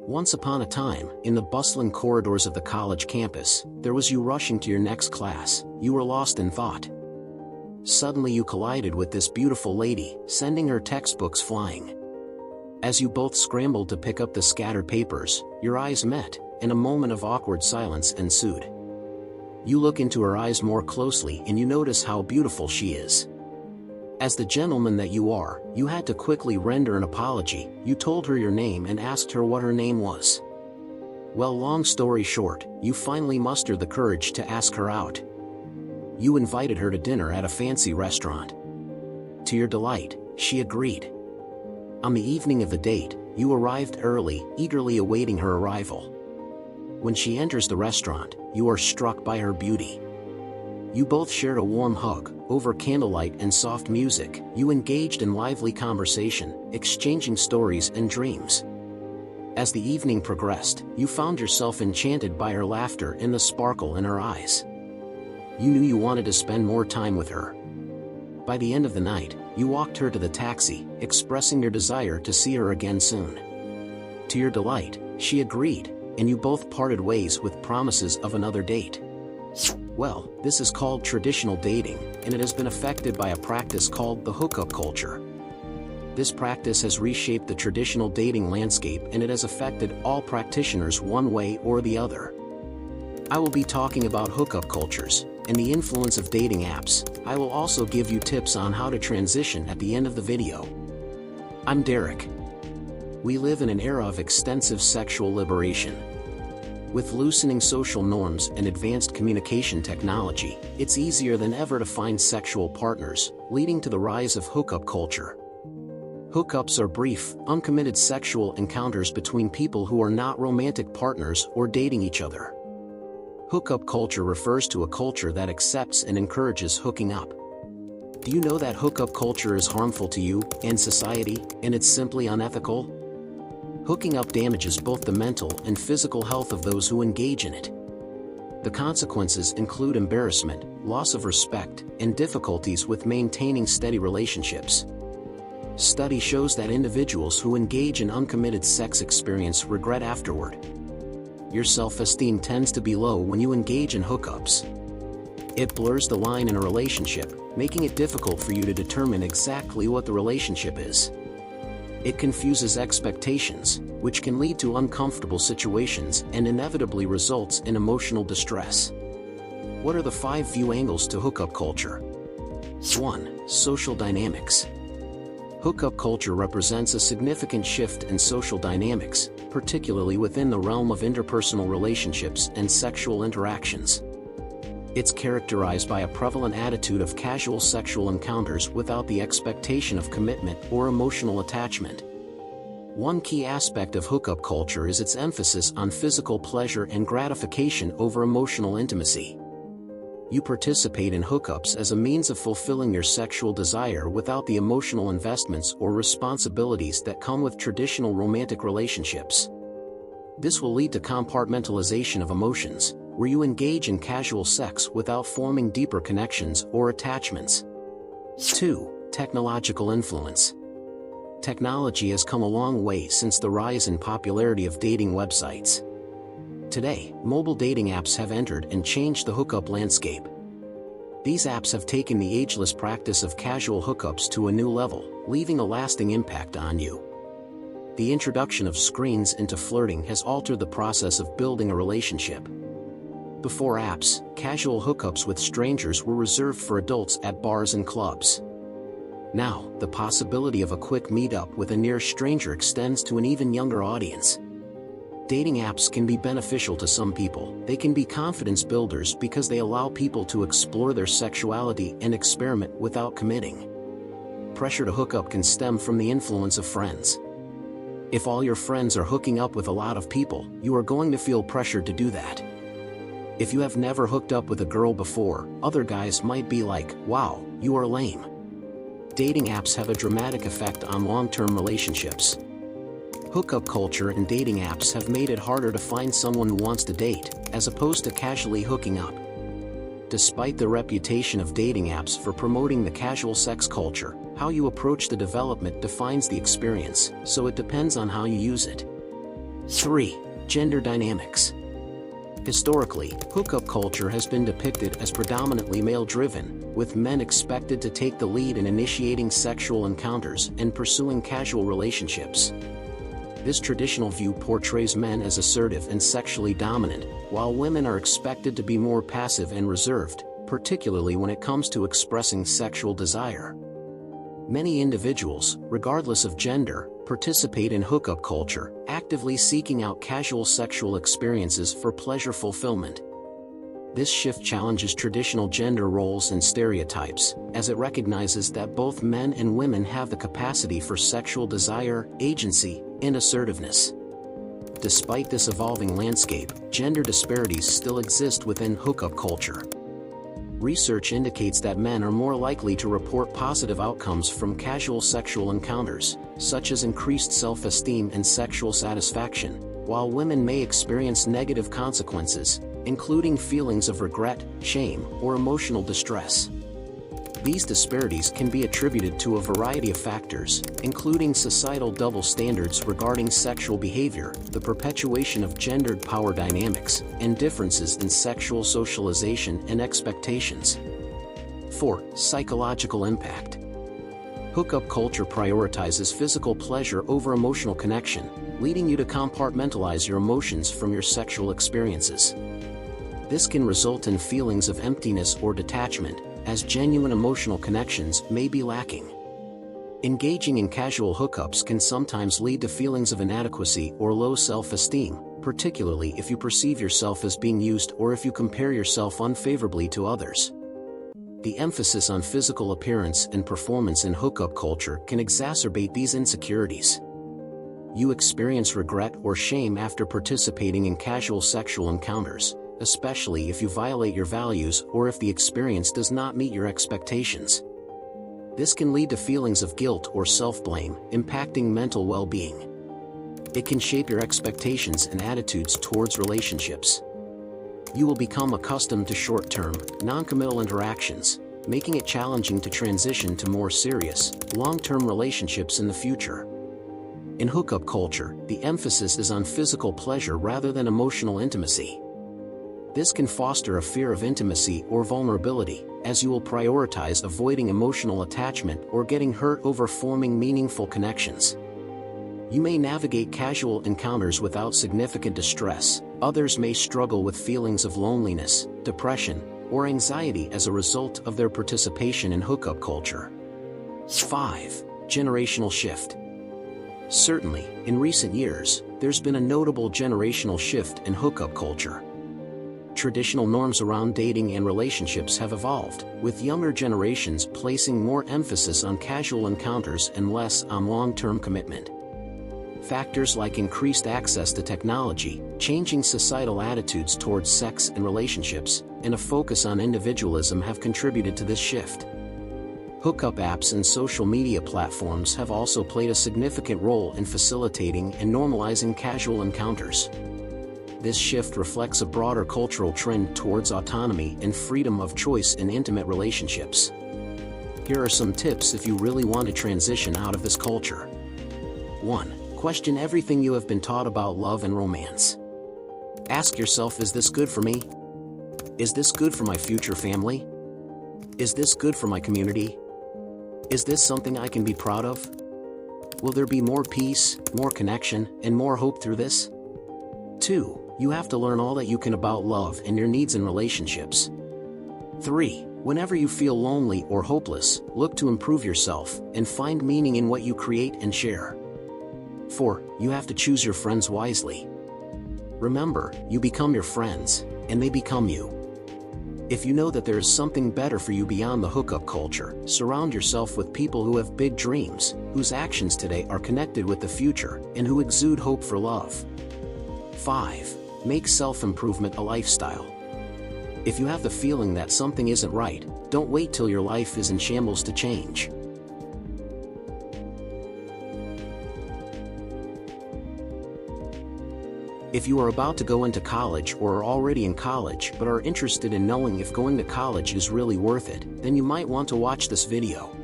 Once upon a time, in the bustling corridors of the college campus, there was you rushing to your next class. You were lost in thought. Suddenly you collided with this beautiful lady, sending her textbooks flying. As you both scrambled to pick up the scattered papers, your eyes met, and a moment of awkward silence ensued. You look into her eyes more closely and you notice how beautiful she is. As the gentleman that you are, you had to quickly render an apology. You told her your name and asked her what her name was. Well, long story short, you finally mustered the courage to ask her out. You invited her to dinner at a fancy restaurant. To your delight, she agreed. On the evening of the date, you arrived early, eagerly awaiting her arrival. When she enters the restaurant, you are struck by her beauty. You both shared a warm hug. Over candlelight and soft music, you engaged in lively conversation, exchanging stories and dreams. As the evening progressed, you found yourself enchanted by her laughter and the sparkle in her eyes. You knew you wanted to spend more time with her. By the end of the night, you walked her to the taxi, expressing your desire to see her again soon. To your delight, she agreed, and you both parted ways with promises of another date. Well, this is called traditional dating, and it has been affected by a practice called the hookup culture. This practice has reshaped the traditional dating landscape, and it has affected all practitioners one way or the other. I will be talking about hookup cultures and the influence of dating apps. I will also give you tips on how to transition at the end of the video. I'm Derek. We live in an era of extensive sexual liberation. With loosening social norms and advanced communication technology, it's easier than ever to find sexual partners, leading to the rise of hookup culture. Hookups are brief, uncommitted sexual encounters between people who are not romantic partners or dating each other. Hookup culture refers to a culture that accepts and encourages hooking up. Do you know that hookup culture is harmful to you and society, and it's simply unethical? Hooking up damages both the mental and physical health of those who engage in it. The consequences include embarrassment, loss of respect, and difficulties with maintaining steady relationships. Study shows that individuals who engage in uncommitted sex experience regret afterward. Your self-esteem tends to be low when you engage in hookups. It blurs the line in a relationship, making it difficult for you to determine exactly what the relationship is. It confuses expectations, which can lead to uncomfortable situations and inevitably results in emotional distress. What are the 5 view angles to hookup culture? 1. Social dynamics. Hookup culture represents a significant shift in social dynamics, particularly within the realm of interpersonal relationships and sexual interactions. It's characterized by a prevalent attitude of casual sexual encounters without the expectation of commitment or emotional attachment. One key aspect of hookup culture is its emphasis on physical pleasure and gratification over emotional intimacy. You participate in hookups as a means of fulfilling your sexual desire without the emotional investments or responsibilities that come with traditional romantic relationships. This will lead to compartmentalization of emotions, where you engage in casual sex without forming deeper connections or attachments. 2. Technological influence. Technology has come a long way since the rise in popularity of dating websites. Today, mobile dating apps have entered and changed the hookup landscape. These apps have taken the ageless practice of casual hookups to a new level, leaving a lasting impact on you. The introduction of screens into flirting has altered the process of building a relationship. Before apps, casual hookups with strangers were reserved for adults at bars and clubs. Now, the possibility of a quick meetup with a near stranger extends to an even younger audience. Dating apps can be beneficial to some people. They can be confidence builders because they allow people to explore their sexuality and experiment without committing. Pressure to hook up can stem from the influence of friends. If all your friends are hooking up with a lot of people, you are going to feel pressured to do that. If you have never hooked up with a girl before, other guys might be like, "Wow, you are lame." Dating apps have a dramatic effect on long-term relationships. Hookup culture and dating apps have made it harder to find someone who wants to date, as opposed to casually hooking up. Despite the reputation of dating apps for promoting the casual sex culture, how you approach the development defines the experience, so it depends on how you use it. 3. Gender dynamics. Historically, hookup culture has been depicted as predominantly male-driven, with men expected to take the lead in initiating sexual encounters and pursuing casual relationships. This traditional view portrays men as assertive and sexually dominant, while women are expected to be more passive and reserved, particularly when it comes to expressing sexual desire. Many individuals, regardless of gender, participate in hookup culture, actively seeking out casual sexual experiences for pleasure fulfillment. This shift challenges traditional gender roles and stereotypes, as it recognizes that both men and women have the capacity for sexual desire, agency, and assertiveness. Despite this evolving landscape, gender disparities still exist within hookup culture. Research indicates that men are more likely to report positive outcomes from casual sexual encounters, such as increased self-esteem and sexual satisfaction, while women may experience negative consequences, including feelings of regret, shame, or emotional distress. These disparities can be attributed to a variety of factors, including societal double standards regarding sexual behavior, the perpetuation of gendered power dynamics, and differences in sexual socialization and expectations. 4. Psychological impact. Hookup culture prioritizes physical pleasure over emotional connection, leading you to compartmentalize your emotions from your sexual experiences. This can result in feelings of emptiness or detachment, as genuine emotional connections may be lacking. Engaging in casual hookups can sometimes lead to feelings of inadequacy or low self-esteem, particularly if you perceive yourself as being used or if you compare yourself unfavorably to others. The emphasis on physical appearance and performance in hookup culture can exacerbate these insecurities. You experience regret or shame after participating in casual sexual encounters, especially if you violate your values or if the experience does not meet your expectations. This can lead to feelings of guilt or self-blame, impacting mental well-being. It can shape your expectations and attitudes towards relationships. You will become accustomed to short-term, non-committal interactions, making it challenging to transition to more serious, long-term relationships in the future. In hookup culture, the emphasis is on physical pleasure rather than emotional intimacy. This can foster a fear of intimacy or vulnerability, as you will prioritize avoiding emotional attachment or getting hurt over forming meaningful connections. You may navigate casual encounters without significant distress. Others may struggle with feelings of loneliness, depression, or anxiety as a result of their participation in hookup culture. 5. Generational shift. Certainly, in recent years, there's been a notable generational shift in hookup culture. Traditional norms around dating and relationships have evolved, with younger generations placing more emphasis on casual encounters and less on long-term commitment. Factors like increased access to technology, changing societal attitudes towards sex and relationships, and a focus on individualism have contributed to this shift. Hookup apps and social media platforms have also played a significant role in facilitating and normalizing casual encounters. This shift reflects a broader cultural trend towards autonomy and freedom of choice in intimate relationships. Here are some tips if you really want to transition out of this culture. 1. Question everything you have been taught about love and romance. Ask yourself, is this good for me? Is this good for my future family? Is this good for my community? Is this something I can be proud of? Will there be more peace, more connection, and more hope through this? 2. You have to learn all that you can about love and your needs in relationships. 3. Whenever you feel lonely or hopeless, look to improve yourself and find meaning in what you create and share. 4. You have to choose your friends wisely. Remember, you become your friends, and they become you. If you know that there is something better for you beyond the hookup culture, surround yourself with people who have big dreams, whose actions today are connected with the future, and who exude hope for love. 5. Make self-improvement a lifestyle. If you have the feeling that something isn't right, don't wait till your life is in shambles to change. If you are about to go into college or are already in college but are interested in knowing if going to college is really worth it, then you might want to watch this video.